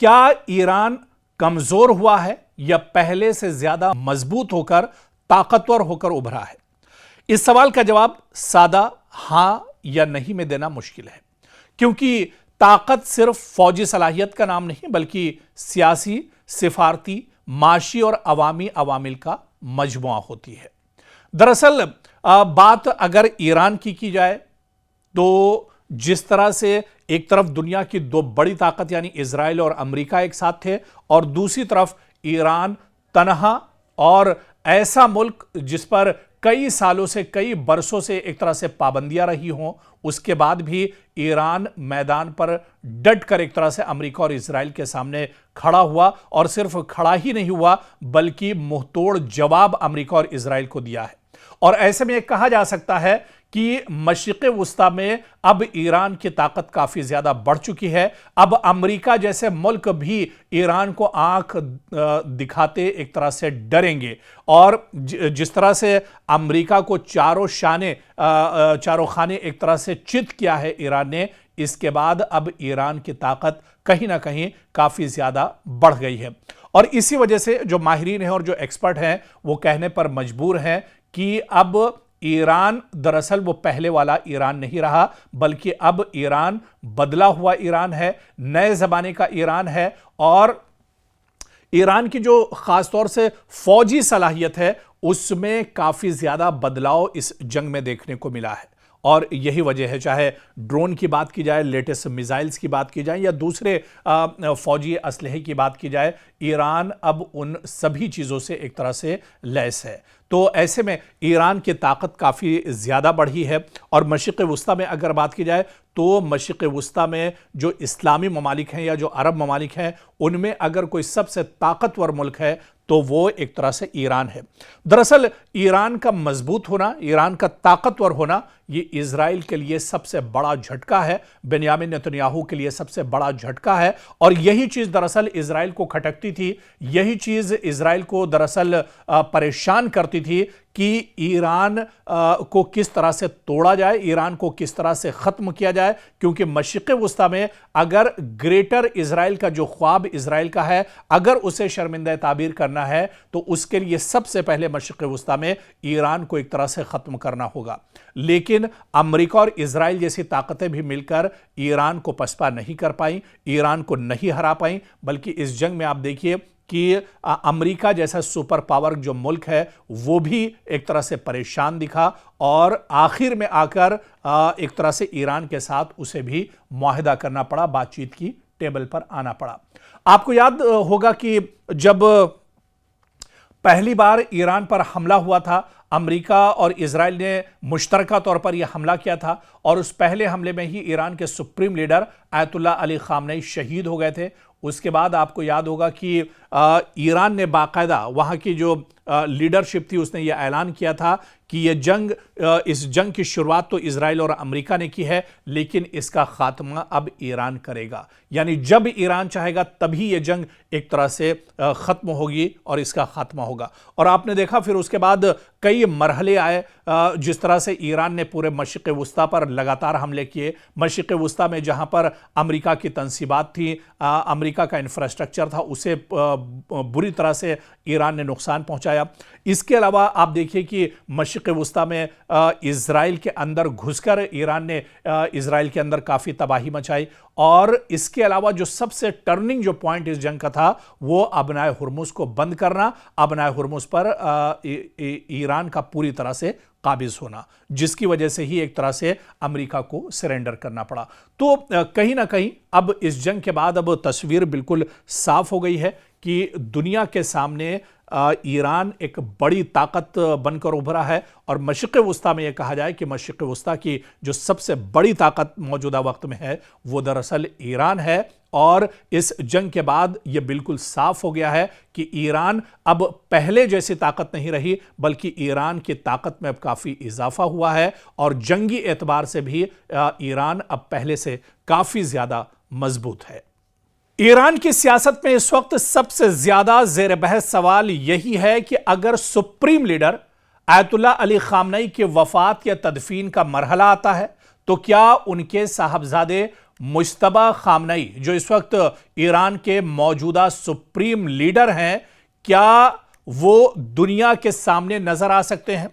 क्या ईरान कमजोर हुआ है या पहले से ज्यादा मजबूत होकर ताकतवर होकर उभरा है? इस सवाल का जवाब सादा हां या नहीं में देना मुश्किल है, क्योंकि ताकत सिर्फ फौजी सलाहियत का नाम नहीं बल्कि सियासी, सिफारती, माशी और अवामी अवामिल का मजमुआ होती है। दरअसल बात अगर ईरान की जाए तो जिस तरह से एक तरफ दुनिया की दो बड़ी ताकत यानी इजराइल और अमेरिका एक साथ थे और दूसरी तरफ ईरान तनहा और ऐसा मुल्क जिस पर कई सालों से, कई बरसों से एक तरह से पाबंदियां रही हों, उसके बाद भी ईरान मैदान पर डट कर एक तरह से अमेरिका और इजराइल के सामने खड़ा हुआ और सिर्फ खड़ा ही नहीं हुआ बल्कि मुंहतोड़ जवाब अमेरिका और इजराइल को दिया है। और ऐसे में कहा जा सकता है कि मशरिक़ वुस्ता में अब ईरान की ताकत काफी ज्यादा बढ़ चुकी है। अब अमेरिका जैसे मुल्क भी ईरान को आंख दिखाते एक तरह से डरेंगे और जिस तरह से अमेरिका को चारों खाने एक तरह से चित किया है ईरान ने, इसके बाद अब ईरान की ताकत कहीं ना कहीं काफी ज्यादा बढ़ गई है। और इसी वजह से जो माहिरीन हैं और जो एक्सपर्ट हैं वो कहने पर मजबूर हैं कि अब ईरान दरअसल वो पहले वाला ईरान नहीं रहा बल्कि अब ईरान बदला हुआ ईरान है, नए जमाने का ईरान है। और ईरान की जो खासतौर से फौजी सलाहियत है उसमें काफी ज्यादा बदलाव इस जंग में देखने को मिला है। और यही वजह है, चाहे ड्रोन की बात की जाए, लेटेस्ट मिसाइल्स की बात की जाए या दूसरे फौजी असलहे की बात की जाए, ईरान अब उन सभी चीज़ों से एक तरह से लैस है। तो ऐसे में ईरान की ताकत काफ़ी ज़्यादा बढ़ी है। और मशरिक़ वुस्ता में अगर बात की जाए तो मशरिक़ वुस्ता में जो इस्लामी ममालिक हैं या जो अरब ममालिक हैं उनमें अगर कोई सबसे ताकतवर मुल्क है तो वो एक तरह से ईरान है। दरअसल ईरान का मजबूत होना, ईरान का ताकतवर होना ये इजराइल के लिए सबसे बड़ा झटका है, बेंयामिन नेतन्याहू के लिए सबसे बड़ा झटका है। और यही चीज़ दरअसल इजराइल को खटकती थी, यही चीज़ इजराइल को दरअसल परेशान करती थी कि ईरान को किस तरह से तोड़ा जाए, ईरान को किस तरह से ख़त्म किया जाए। क्योंकि मशरिक़ वुस्ता में अगर ग्रेटर इजराइल का जो ख्वाब इजराइल का है अगर उसे शर्मिंदा ताबीर करना है तो उसके लिए सबसे पहले मशरिक़ वुस्ता में ईरान को एक तरह से ख़त्म करना होगा। लेकिन अमेरिका और इजराइल जैसी ताकतें भी मिलकर ईरान को पसपा नहीं कर पाई, ईरान को नहीं हरा पाई, बल्कि इस जंग में आप देखिए कि अमेरिका जैसा सुपर पावर जो मुल्क है वो भी एक तरह से परेशान दिखा और आखिर में आकर एक तरह से ईरान के साथ उसे भी मुआहदा करना पड़ा, बातचीत की टेबल पर आना पड़ा। आपको याद होगा कि जब पहली बार ईरान पर हमला हुआ था, अमेरिका और इजराइल ने मुश्तरका तौर पर यह हमला किया था और उस पहले हमले में ही ईरान के supreme leader Ayatollah Ali Khamenei शहीद हो गए थे। उसके बाद आपको याद होगा कि ईरान ने बाकायदा वहाँ की जो लीडरशिप थी उसने यह ऐलान किया था कि इस जंग की शुरुआत तो इजराइल और अमेरिका ने की है लेकिन इसका खात्मा अब ईरान करेगा। यानी जब ईरान चाहेगा तभी यह जंग एक तरह से ख़त्म होगी और इसका खात्मा होगा। और आपने देखा फिर उसके बाद कई मरहले आए जिस तरह से ईरान ने पूरे मशरिक़ वुस्ता पर लगातार हमले किए। मशरिक़ वुस्ता में जहाँ पर अमेरिका की तंसीबात थी, अमेरिका का इंफ्रास्ट्रक्चर था, उसे बुरी तरह से ईरान ने नुकसान पहुँचाया। इसके अलावा आप देखिए कि मशरिक़ वुस्ता में इजराइल के अंदर घुसकर ईरान ने इजराइल के अंदर काफ़ी तबाही मचाई। और इसके अलावा जो सबसे टर्निंग जो पॉइंट इस जंग का था वो अबनाए हुर्मुज़ को बंद करना, अबनाए हुर्मुज़ पर ईरान का पूरी तरह से काबिज होना, जिसकी वजह से ही एक तरह से अमेरिका को सरेंडर करना पड़ा। तो कहीं ना कहीं अब इस जंग के बाद अब तस्वीर बिल्कुल साफ हो गई है कि दुनिया के सामने ईरान एक बड़ी ताकत बनकर उभरा है। और मशरिक़ वुस्ता में यह कहा जाए कि मशरिक़ वुस्ता की जो सबसे बड़ी ताकत मौजूदा वक्त में है वो दरअसल ईरान है। और इस जंग के बाद यह बिल्कुल साफ हो गया है कि ईरान अब पहले जैसी ताकत नहीं रही बल्कि ईरान की ताकत में अब काफ़ी इजाफा हुआ है और जंगी एतबार से भी ईरान अब पहले से काफ़ी ज़्यादा मजबूत है। ईरान की सियासत में इस वक्त सबसे ज्यादा जेर बहस सवाल यही है कि अगर supreme leader Ayatollah Ali Khamenei की वफात या तदफीन का मरहला आता है तो क्या उनके साहबजादे मुज्तबा खामनई जो इस वक्त ईरान के मौजूदा सुप्रीम लीडर हैं, क्या वो दुनिया के सामने नजर आ सकते हैं?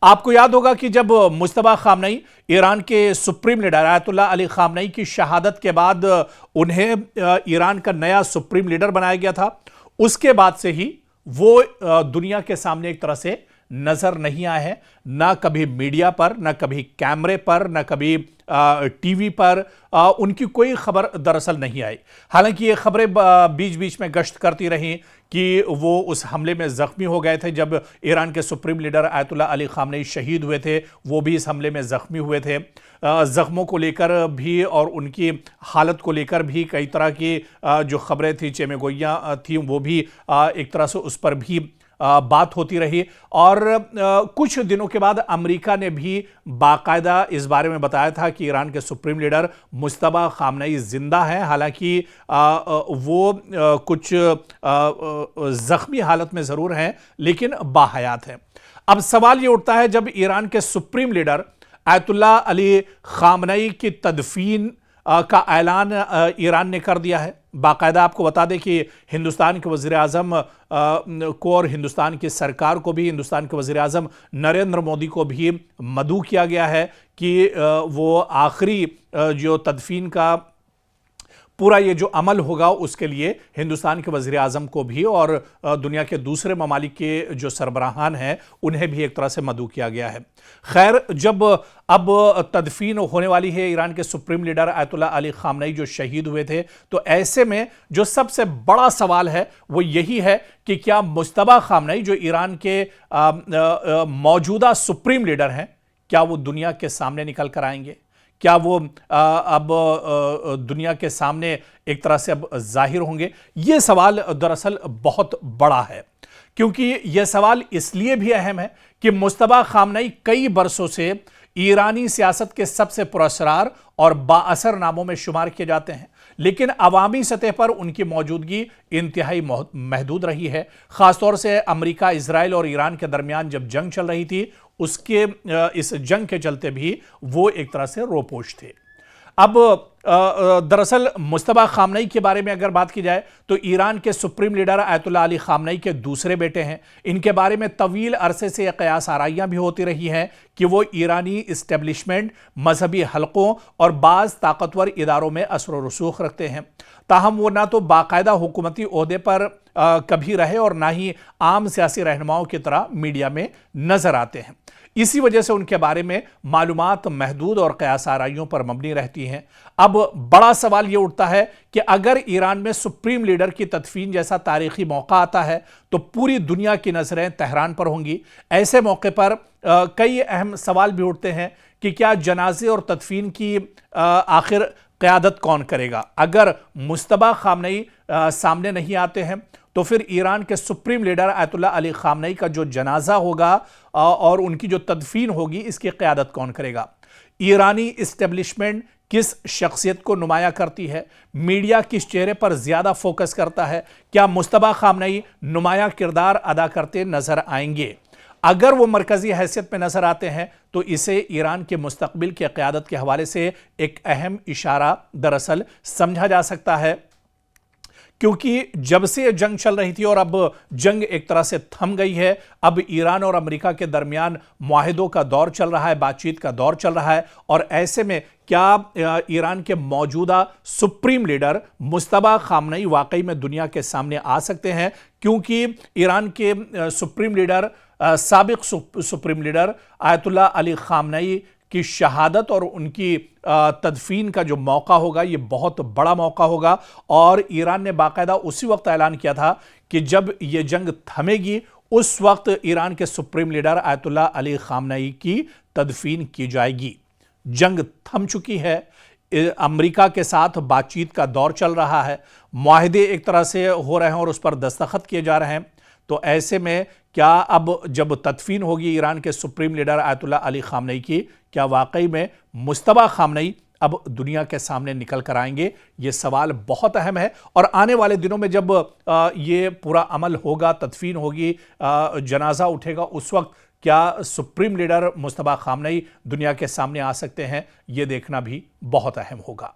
आपको याद होगा कि जब मुज्तबा खामनई ईरान के सुप्रीम लीडर आयतुल्लाह अली खामनई की शहादत के बाद उन्हें ईरान का नया सुप्रीम लीडर बनाया गया था, उसके बाद से ही वो दुनिया के सामने एक तरह से नजर नहीं आए हैं। ना कभी मीडिया पर, ना कभी कैमरे पर, ना कभी टीवी पर उनकी कोई खबर दरअसल नहीं आई। हालांकि ये खबरें बीच बीच में गश्त करती रहीं कि वो उस हमले में जख्मी हो गए थे। जब ईरान के सुप्रीम लीडर आयतुल्लाह अली खामनई शहीद हुए थे, वो भी इस हमले में जख्मी हुए थे। जख्मों को लेकर भी और उनकी हालत को लेकर भी कई तरह की जो खबरें थी, चेमेगोइयाँ थी, वो भी एक तरह से उस पर भी बात होती रही। और कुछ दिनों के बाद अमेरिका ने भी बाकायदा इस बारे में बताया था कि ईरान के सुप्रीम लीडर मुज्तबा खामनई जिंदा हैं। हालांकि वो कुछ जख्मी हालत में ज़रूर हैं, लेकिन बाहयात हैं। अब सवाल ये उठता है, जब ईरान के सुप्रीम लीडर आयतुल्लाह अली खामनई की तदफीन का ऐलान ईरान ने कर दिया है, बाकायदा आपको बता दें कि हिंदुस्तान के वज़ीर आज़म को और हिंदुस्तान की सरकार को भी, हिंदुस्तान के वज़ीर आज़म नरेंद्र मोदी को भी मदऊ किया गया है कि वो आखिरी जो तदफीन का पूरा ये जो अमल होगा उसके लिए हिंदुस्तान के वज़ीर आज़म को भी और दुनिया के दूसरे ममालिक के जो सरबराहान हैं उन्हें भी एक तरह से मदऊ किया गया है। खैर, जब अब तदफीन होने वाली है ईरान के सुप्रीम लीडर आयतुल्लाह अली खामनई जो शहीद हुए थे, तो ऐसे में जो सबसे बड़ा सवाल है वो यही है कि क्या मुज्तबा खामनई जो ईरान के मौजूदा सुप्रीम लीडर हैं, क्या वो दुनिया के सामने निकल कर आएंगे? क्या वो अब दुनिया के सामने एक तरह से अब जाहिर होंगे? ये सवाल दरअसल बहुत बड़ा है, क्योंकि यह सवाल इसलिए भी अहम है कि मुज्तबा खामनई कई बरसों से ईरानी सियासत के सबसे पुरस्कार और बाअसर नामों में शुमार किए जाते हैं, लेकिन अवामी सतह पर उनकी मौजूदगी इंतहाई महदूद रही है। ख़ासतौर से अमेरिका, इजराइल और ईरान के दरमियान जब जंग चल रही थी, उसके इस जंग के चलते भी वो एक तरह से रोपोश थे। अब दरअसल मुज्तबा खामनई के बारे में अगर बात की जाए तो ईरान के सुप्रीम लीडर आयतुल्लाह अली खामनई के दूसरे बेटे हैं। इनके बारे में तवील अरसे से कयास आराइयाँ भी होती रही हैं कि वो ईरानी इस्टेब्लिशमेंट, मजहबी हलकों और बाज़ ताकतवर इदारों में असर व रसूख रखते हैं। ताहम वो ना तो बाकायदा हुकूमती ओहदे पर कभी रहे और ना ही आम सियासी रहनुमाओं की तरह मीडिया में नजर आते हैं। इसी वजह से उनके बारे में मालूमात महदूद और कयास आराइयों पर मबनी रहती हैं। अब बड़ा सवाल यह उठता है कि अगर ईरान में सुप्रीम लीडर की तदफीन जैसा तारीखी मौका आता है तो पूरी दुनिया की नजरें तेहरान पर होंगी। ऐसे मौके पर कई अहम सवाल भी उठते हैं कि क्या जनाजे और तदफीन की आखिर क़यादत कौन करेगा? अगर मुज्तबा खामनई सामने नहीं आते हैं तो फिर ईरान के सुप्रीम लीडर आयतुल्लाह अली खामनई का जो जनाजा होगा और उनकी जो तदफीन होगी, इसकी क़यादत कौन करेगा? ईरानी इस्टेब्लिशमेंट किस शख्सियत को नुमाया करती है? मीडिया किस चेहरे पर ज़्यादा फोकस करता है? क्या मुज्तबा खामनई नुमाया किरदार अदा करते नज़र आएंगे? अगर वो मरकज़ी हैसियत में नज़र आते हैं तो इसे ईरान के मुस्तकबिल की क़यादत के हवाले से एक अहम इशारा दरअसल समझा जा सकता है, क्योंकि जब से जंग चल रही थी और अब जंग एक तरह से थम गई है, अब ईरान और अमेरिका के दरमियान मुआहिदों का दौर चल रहा है, बातचीत का दौर चल रहा है। और ऐसे में क्या ईरान के मौजूदा सुप्रीम लीडर मुज्तबा खामनई वाकई में दुनिया के सामने आ सकते हैं? क्योंकि ईरान के सुप्रीम लीडर, साबिक सुप्रीम लीडर आयतुल्लाह अली खामनई की शहादत और उनकी तदफीन का जो मौका होगा, ये बहुत बड़ा मौका होगा। और ईरान ने बाकायदा उसी वक्त ऐलान किया था कि जब ये जंग थमेगी उस वक्त ईरान के सुप्रीम लीडर आयतुल्लाह अली खामनई की तदफीन की जाएगी। जंग थम चुकी है, अमेरिका के साथ बातचीत का दौर चल रहा है, मुआहिदे एक तरह से हो रहे हैं और उस पर दस्तखत किए जा रहे हैं। तो ऐसे में क्या अब जब तदफीन होगी ईरान के सुप्रीम लीडर आयतुल्लाह अली खामनई की, क्या वाकई में मुज्तबा खामनई अब दुनिया के सामने निकल कर आएंगे? ये सवाल बहुत अहम है। और आने वाले दिनों में जब ये पूरा अमल होगा, तदफीन होगी, जनाजा उठेगा, उस वक्त क्या सुप्रीम लीडर मुज्तबा खामनई दुनिया के सामने आ सकते हैं? ये देखना भी बहुत अहम होगा।